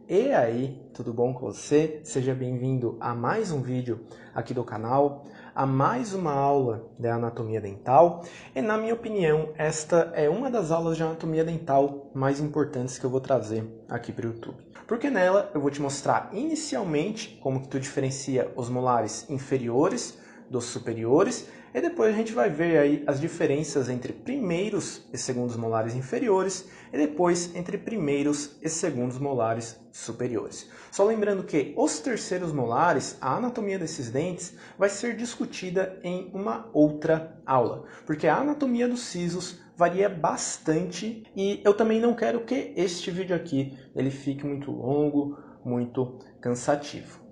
E aí, tudo bom com você? Seja bem-vindo a mais um vídeo aqui do canal, a mais uma aula de anatomia dental. E na minha opinião, esta é uma das aulas de anatomia dental mais importantes que eu vou trazer aqui para o YouTube. Porque nela eu vou te mostrar inicialmente como que tu diferencia os molares inferiores dos superiores, e depois a gente vai ver aí as diferenças entre primeiros e segundos molares inferiores e depois entre primeiros e segundos molares superiores. Só lembrando que os terceiros molares, a anatomia desses dentes, vai ser discutida em uma outra aula, porque a anatomia dos sisos varia bastante e eu também não quero que este vídeo aqui ele fique muito longo, muito cansativo.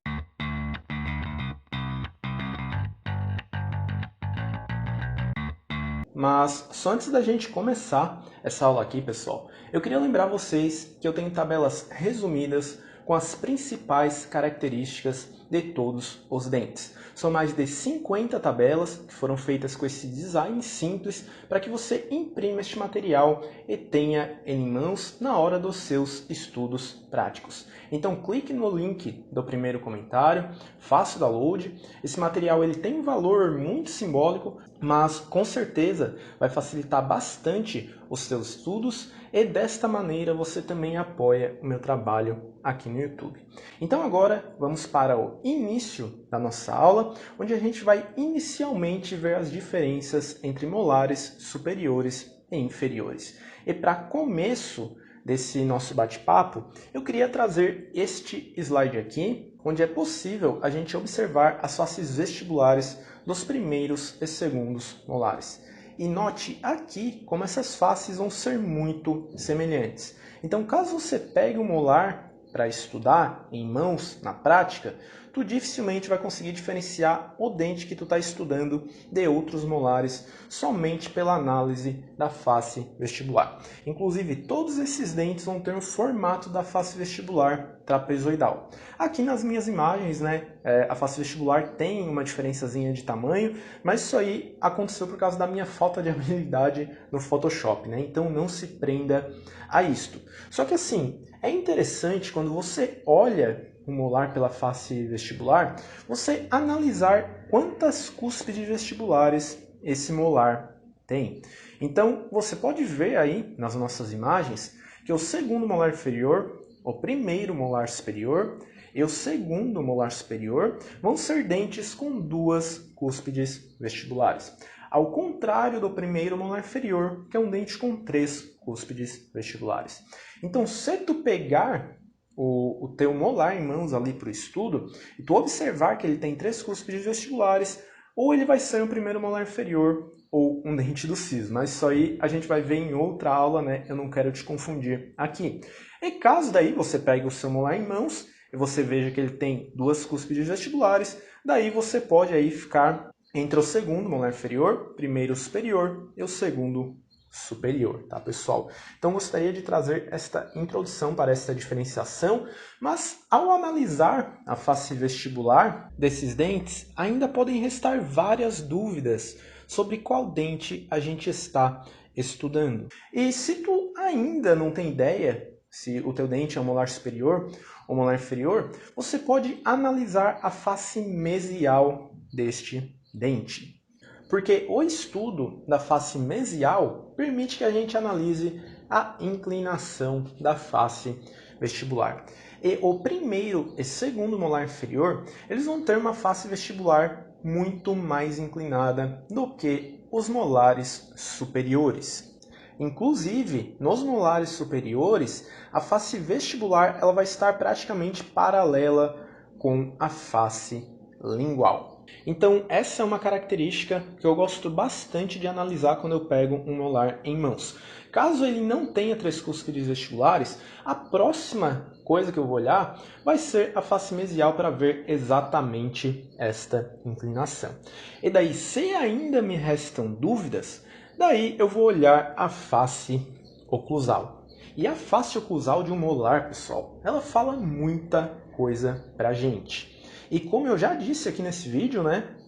Mas só antes da gente começar essa aula aqui, pessoal, eu queria lembrar vocês que eu tenho tabelas resumidas com as principais características de todos os dentes. São mais de 50 tabelas que foram feitas com esse design simples para que você imprima este material e tenha em mãos na hora dos seus estudos práticos. Então clique no link do primeiro comentário, faça o download. Esse material ele tem um valor muito simbólico, mas com certeza vai facilitar bastante os seus estudos e desta maneira você também apoia o meu trabalho aqui no YouTube. Então agora vamos para o início da nossa aula, onde a gente vai inicialmente ver as diferenças entre molares superiores e inferiores. E para começo desse nosso bate-papo, eu queria trazer este slide aqui, onde é possível a gente observar as faces vestibulares dos primeiros e segundos molares. E note aqui como essas faces vão ser muito semelhantes. Então, caso você pegue um molar para estudar em mãos, na prática, tu dificilmente vai conseguir diferenciar o dente que tu está estudando de outros molares somente pela análise da face vestibular. Inclusive, todos esses dentes vão ter o formato da face vestibular trapezoidal. Aqui nas minhas imagens, a face vestibular tem uma diferençazinha de tamanho, mas isso aí aconteceu por causa da minha falta de habilidade no Photoshop, Então não se prenda a isto. Só que assim, é interessante quando você olha o molar pela face vestibular, você analisar quantas cúspides vestibulares esse molar tem. Então, você pode ver aí nas nossas imagens que o segundo molar inferior, o primeiro molar superior e o segundo molar superior vão ser dentes com duas cúspides vestibulares. Ao contrário do primeiro molar inferior, que é um dente com três cúspides vestibulares. Então, se tu pegar o teu molar em mãos ali para o estudo, e tu observar que ele tem três cúspides vestibulares, ou ele vai ser o primeiro molar inferior, ou um dente do siso. Mas isso aí a gente vai ver em outra aula, Eu não quero te confundir aqui. E caso daí você pegue o seu molar em mãos, e você veja que ele tem duas cúspides vestibulares, daí você pode aí ficar entre o segundo molar inferior, primeiro superior, e o segundo superior, tá, pessoal? Então, gostaria de trazer esta introdução para esta diferenciação, mas ao analisar a face vestibular desses dentes, ainda podem restar várias dúvidas sobre qual dente a gente está estudando. E se tu ainda não tem ideia se o teu dente é um molar superior ou molar inferior, você pode analisar a face mesial deste dente. Porque o estudo da face mesial permite que a gente analise a inclinação da face vestibular. E o primeiro e segundo molar inferior, eles vão ter uma face vestibular muito mais inclinada do que os molares superiores. Inclusive, nos molares superiores, a face vestibular ela vai estar praticamente paralela com a face lingual. Então, essa é uma característica que eu gosto bastante de analisar quando eu pego um molar em mãos. Caso ele não tenha três cúspides vestibulares, a próxima coisa que eu vou olhar vai ser a face mesial para ver exatamente esta inclinação. E daí, se ainda me restam dúvidas, daí eu vou olhar a face oclusal. E a face oclusal de um molar, pessoal, ela fala muita coisa pra gente. E como eu já disse aqui nesse vídeo,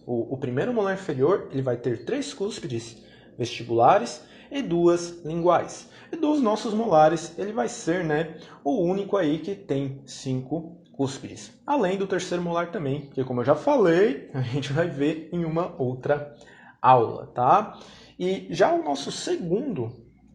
o primeiro molar inferior ele vai ter três cúspides vestibulares e duas linguais. E dos nossos molares, ele vai ser, né, o único aí que tem 5 cúspides. Além do terceiro molar também, que como eu já falei, a gente vai ver em uma outra aula, tá? E já o nosso segundo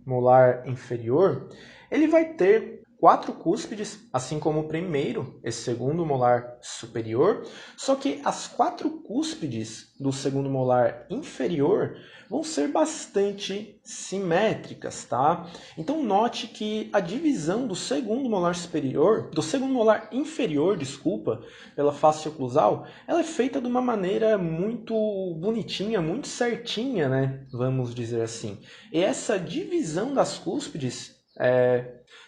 molar inferior, ele vai ter 4 cúspides, assim como o primeiro, esse segundo molar superior, só que as 4 cúspides do segundo molar inferior vão ser bastante simétricas, tá? Então note que a divisão do segundo molar superior, do segundo molar inferior, desculpa, pela face oclusal, ela é feita de uma maneira muito bonitinha, muito certinha, né? Vamos dizer assim. E essa divisão das cúspides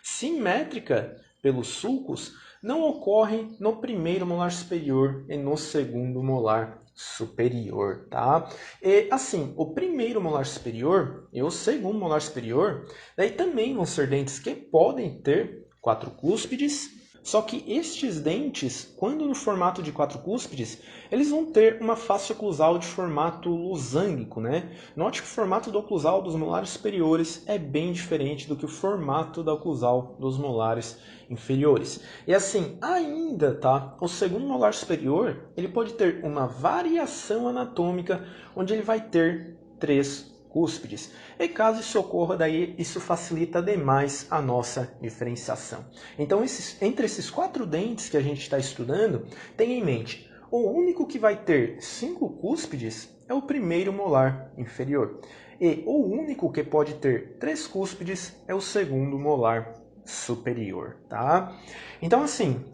simétrica pelos sulcos não ocorre no primeiro molar superior e no segundo molar superior, tá? E assim, o primeiro molar superior e o segundo molar superior, daí também vão ser dentes que podem ter 4 cúspides, só que estes dentes, quando no formato de 4 cúspides, eles vão ter uma face oclusal de formato losânguico, né? Note que o formato do oclusal dos molares superiores é bem diferente do que o formato da oclusal dos molares inferiores. E assim, ainda, tá? O segundo molar superior, ele pode ter uma variação anatômica, onde ele vai ter 3 cúspides. E caso isso ocorra, daí isso facilita demais a nossa diferenciação. Então, entre esses 4 dentes que a gente está estudando, tenha em mente, o único que vai ter 5 cúspides é o primeiro molar inferior. E o único que pode ter 3 cúspides é o segundo molar superior, tá? Então, assim,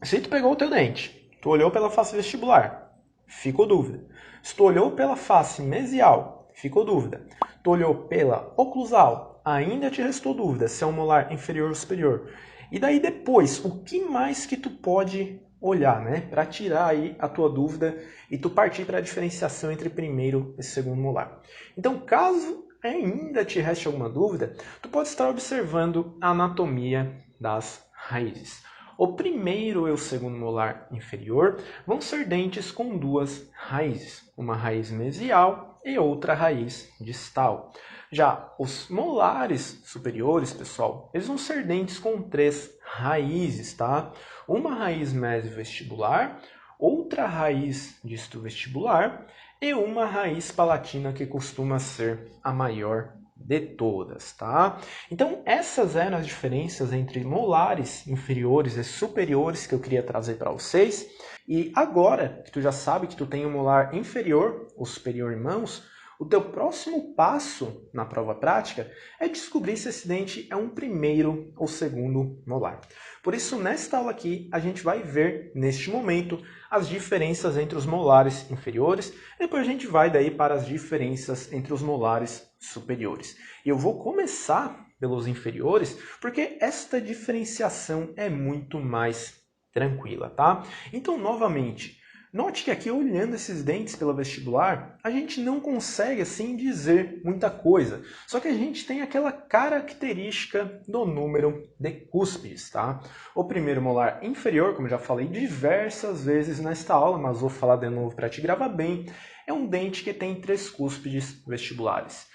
se tu pegou o teu dente, tu olhou pela face vestibular, ficou dúvida. Se tu olhou pela face mesial, ficou dúvida. Tu olhou pela oclusal, ainda te restou dúvida se é um molar inferior ou superior. E daí depois, o que mais que tu pode olhar, né, para tirar aí a tua dúvida e tu partir para a diferenciação entre primeiro e segundo molar. Então, caso ainda te reste alguma dúvida, tu pode estar observando a anatomia das raízes. O primeiro e o segundo molar inferior vão ser dentes com 2 raízes, uma raiz mesial e outra raiz distal. Já os molares superiores, pessoal, eles vão ser dentes com 3 raízes, tá? Uma raiz mesovestibular, outra raiz distovestibular e uma raiz palatina que costuma ser a maior de todas, tá? Então, essas eram as diferenças entre molares inferiores e superiores que eu queria trazer para vocês. E agora que tu já sabe que tu tem um molar inferior ou superior em mãos, o teu próximo passo na prova prática é descobrir se esse dente é um primeiro ou segundo molar. Por isso, nesta aula aqui, a gente vai ver, neste momento, as diferenças entre os molares inferiores, e depois a gente vai daí para as diferenças entre os molares superiores. E eu vou começar pelos inferiores, porque esta diferenciação é muito mais tranquila, tá? Então, novamente, note que aqui, olhando esses dentes pela vestibular, a gente não consegue, assim, dizer muita coisa. Só que a gente tem aquela característica do número de cúspides, tá? O primeiro molar inferior, como eu já falei diversas vezes nesta aula, mas vou falar de novo para te gravar bem, é um dente que tem 3 cúspides vestibulares.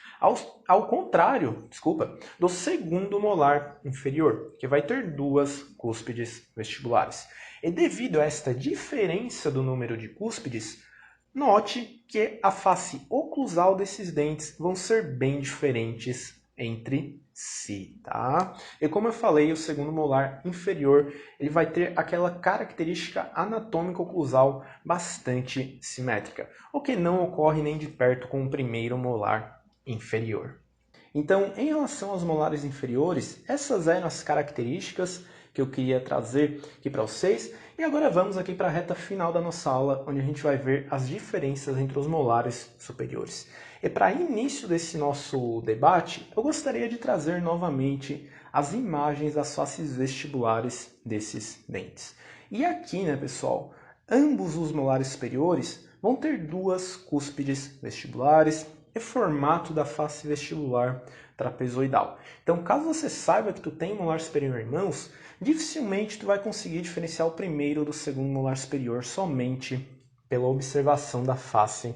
Ao contrário, do segundo molar inferior, que vai ter 2 cúspides vestibulares. E devido a esta diferença do número de cúspides, note que a face oclusal desses dentes vão ser bem diferentes entre si, tá? E como eu falei, o segundo molar inferior, ele vai ter aquela característica anatômica oclusal bastante simétrica, o que não ocorre nem de perto com o primeiro molar inferior. Então, em relação aos molares inferiores, essas eram as características que eu queria trazer aqui para vocês. E agora vamos aqui para a reta final da nossa aula, onde a gente vai ver as diferenças entre os molares superiores. E para início desse nosso debate, eu gostaria de trazer novamente as imagens das faces vestibulares desses dentes. E aqui, né, pessoal, ambos os molares superiores vão ter 2 cúspides vestibulares e formato da face vestibular trapezoidal. Então, caso você saiba que tu tem molar superior em mãos, dificilmente tu vai conseguir diferenciar o primeiro do segundo molar superior somente pela observação da face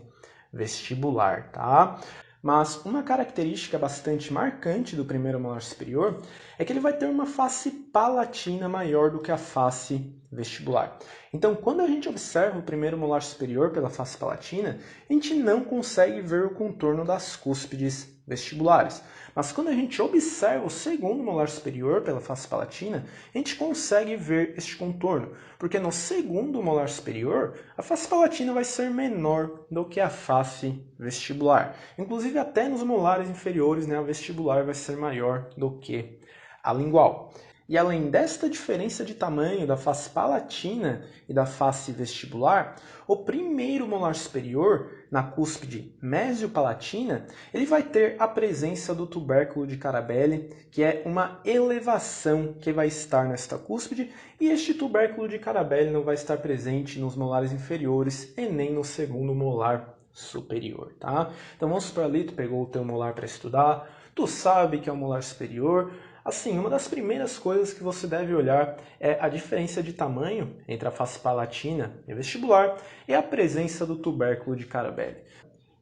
vestibular, tá? Mas uma característica bastante marcante do primeiro molar superior é que ele vai ter uma face palatina maior do que a face vestibular. Então, quando a gente observa o primeiro molar superior pela face palatina, a gente não consegue ver o contorno das cúspides vestibulares. Mas quando a gente observa o segundo molar superior pela face palatina, a gente consegue ver este contorno, porque no segundo molar superior, a face palatina vai ser menor do que a face vestibular. Inclusive, até nos molares inferiores, né, a vestibular vai ser maior do que a lingual. E além desta diferença de tamanho da face palatina e da face vestibular, o primeiro molar superior, na cúspide mesiopalatina, ele vai ter a presença do tubérculo de Carabelli, que é uma elevação que vai estar nesta cúspide, e este tubérculo de Carabelli não vai estar presente nos molares inferiores e nem no segundo molar superior, tá? Então vamos supor ali, tu pegou o teu molar para estudar, tu sabe que é o molar superior. Assim, uma das primeiras coisas que você deve olhar é a diferença de tamanho entre a face palatina e vestibular e a presença do tubérculo de Carabelli.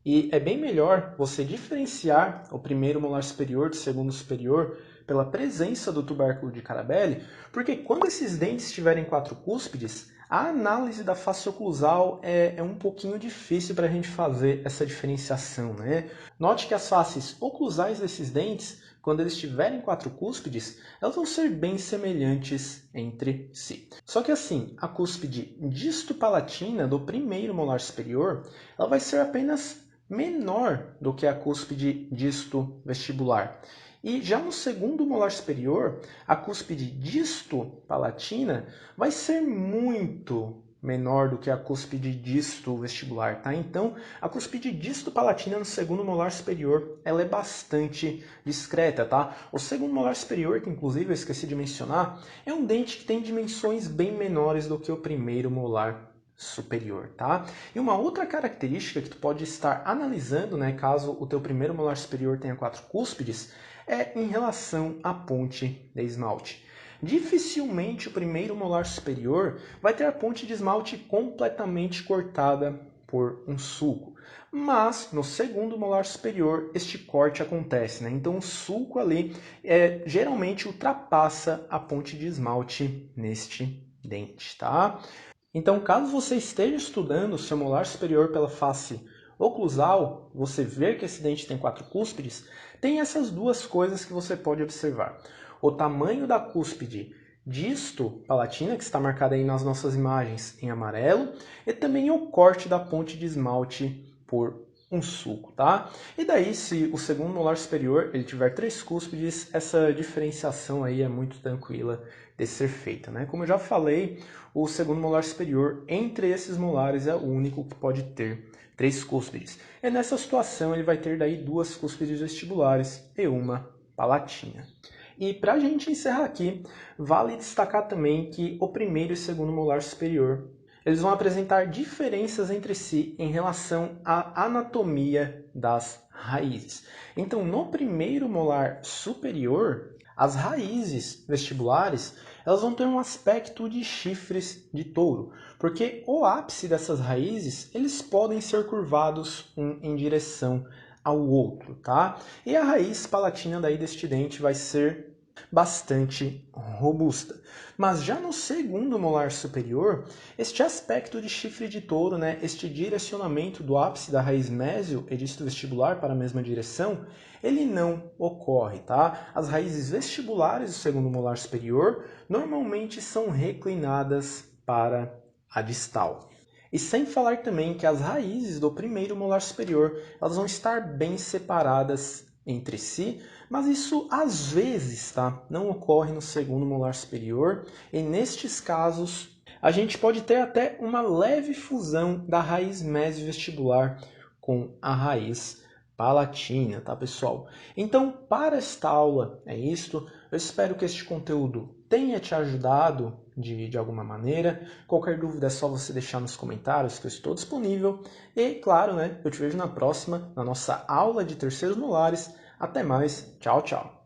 E é bem melhor você diferenciar o primeiro molar superior do segundo superior pela presença do tubérculo de Carabelli, porque quando esses dentes tiverem 4 cúspides, a análise da face oclusal é um pouquinho difícil para a gente fazer essa diferenciação, né? Note que as faces oclusais desses dentes, quando eles tiverem 4 cúspides, elas vão ser bem semelhantes entre si. Só que assim, a cúspide distopalatina do primeiro molar superior, ela vai ser apenas menor do que a cúspide disto-vestibular. E já no segundo molar superior, a cúspide disto-palatina vai ser muito menor do que a cúspide disto-vestibular, tá? Então, a cúspide disto-palatina no segundo molar superior, ela é bastante discreta, tá? O segundo molar superior, que inclusive eu esqueci de mencionar, é um dente que tem dimensões bem menores do que o primeiro molar superior, tá? E uma outra característica que tu pode estar analisando, né, caso o teu primeiro molar superior tenha 4 cúspides, é em relação à ponte de esmalte. Dificilmente o primeiro molar superior vai ter a ponte de esmalte completamente cortada por um sulco. Mas no segundo molar superior este corte acontece, né? Então o sulco ali geralmente ultrapassa a ponte de esmalte neste dente, tá? Então, caso você esteja estudando o seu molar superior pela face oclusal, você ver que esse dente tem 4 cúspides, tem essas duas coisas que você pode observar. O tamanho da cúspide disto-palatina, que está marcada aí nas nossas imagens em amarelo, e também o corte da ponte de esmalte por um sulco, tá? E daí, se o segundo molar superior ele tiver 3 cúspides, essa diferenciação aí é muito tranquila de ser feita, né? Como eu já falei, o segundo molar superior, entre esses molares, é o único que pode ter 3 cúspides. E nessa situação ele vai ter daí 2 cúspides vestibulares e uma palatina. E para a gente encerrar aqui, vale destacar também que o primeiro e segundo molar superior eles vão apresentar diferenças entre si em relação à anatomia das raízes. Então, no primeiro molar superior, as raízes vestibulares elas vão ter um aspecto de chifres de touro, porque o ápice dessas raízes eles podem ser curvados um em direção ao outro, tá? E a raiz palatina daí deste dente vai ser bastante robusta. Mas já no segundo molar superior, este aspecto de chifre de touro, né, este direcionamento do ápice da raiz mésio e disto vestibular para a mesma direção, ele não ocorre, tá? As raízes vestibulares do segundo molar superior normalmente são reclinadas para a distal. E sem falar também que as raízes do primeiro molar superior elas vão estar bem separadas entre si, mas isso às vezes, tá? Não ocorre no segundo molar superior, e nestes casos a gente pode ter até uma leve fusão da raiz mesovestibular com a raiz palatina, tá, pessoal? Então, para esta aula é isto. Eu espero que este conteúdo tenha te ajudado de alguma maneira. Qualquer dúvida é só você deixar nos comentários que eu estou disponível. E, claro, né, eu te vejo na próxima, na nossa aula de terceiros molares. Até mais. Tchau, tchau.